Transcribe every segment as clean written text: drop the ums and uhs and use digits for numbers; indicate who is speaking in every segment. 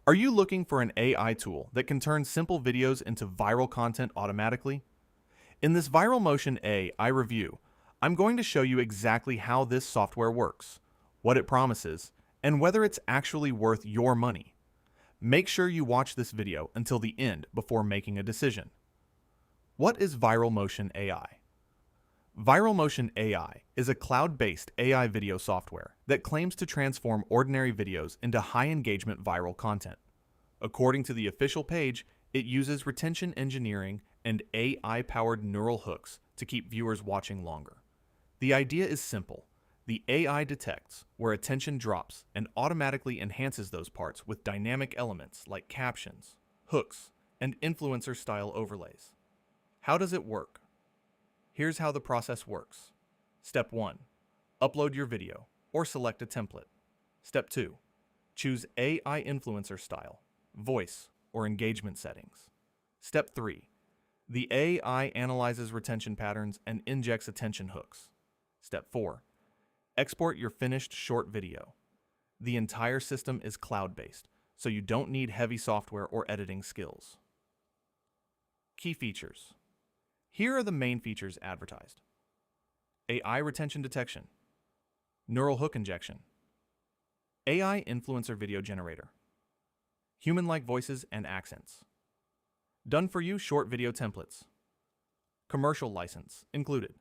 Speaker 1: Are you looking for an AI tool that can turn simple videos into viral content automatically? In this ViralMotion AI review, I'm going to show you exactly how this software works, what it promises, and whether it's actually worth your money. Make sure you watch this video until the end before making a decision. What is ViralMotion AI? ViralMotion AI is a cloud-based AI video software that claims to transform ordinary videos into high-engagement viral content. According to the official page, it uses retention engineering and AI-powered neural hooks to keep viewers watching longer. The idea is simple. The AI detects where attention drops and automatically enhances those parts with dynamic elements like captions, hooks, and influencer-style overlays. How does it work? Here's how the process works. Step 1. Upload your video, or select a template. Step 2. Choose AI influencer style, voice, or engagement settings. Step 3. The AI analyzes retention patterns and injects attention hooks. Step 4. Export your finished short video. The entire system is cloud-based, so you don't need heavy software or editing skills. Key features. Here are the main features advertised. AI retention detection, neural hook injection, AI influencer video generator, human-like voices and accents, done-for-you short video templates, commercial license included,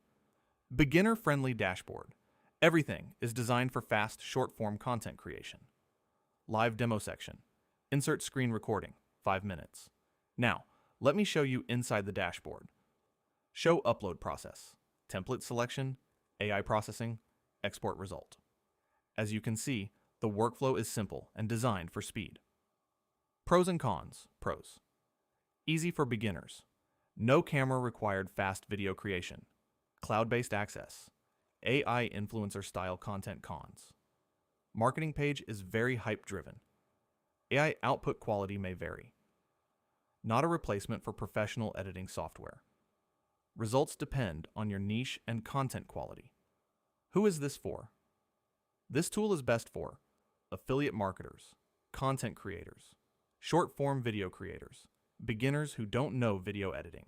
Speaker 1: beginner-friendly dashboard. Everything is designed for fast short-form content creation. Live demo section, insert screen recording, 5 minutes. Now, let me show you inside the dashboard. Show upload process, template selection, AI processing, export result. As you can see, the workflow is simple and designed for speed. Pros and cons. Pros. Easy for beginners. No camera required fast video creation. Cloud-based access. AI influencer style content. Cons. Marketing page is very hype-driven. AI output quality may vary. Not a replacement for professional editing software. Results depend on your niche and content quality. Who is this for? This tool is best for affiliate marketers, content creators, short-form video creators, beginners who don't know video editing,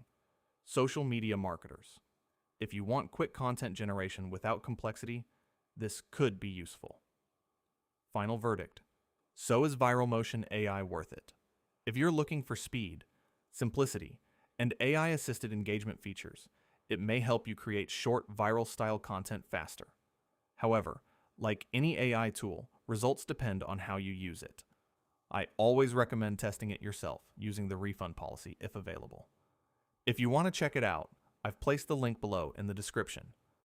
Speaker 1: social media marketers. If you want quick content generation without complexity, this could be useful. Final verdict. So is ViralMotion AI worth it? If you're looking for speed, simplicity, and AI-assisted engagement features, it may help you create short, viral-style content faster. However, like any AI tool, results depend on how you use it. I always recommend testing it yourself using the refund policy if available. If you want to check it out, I've placed the link below in the description.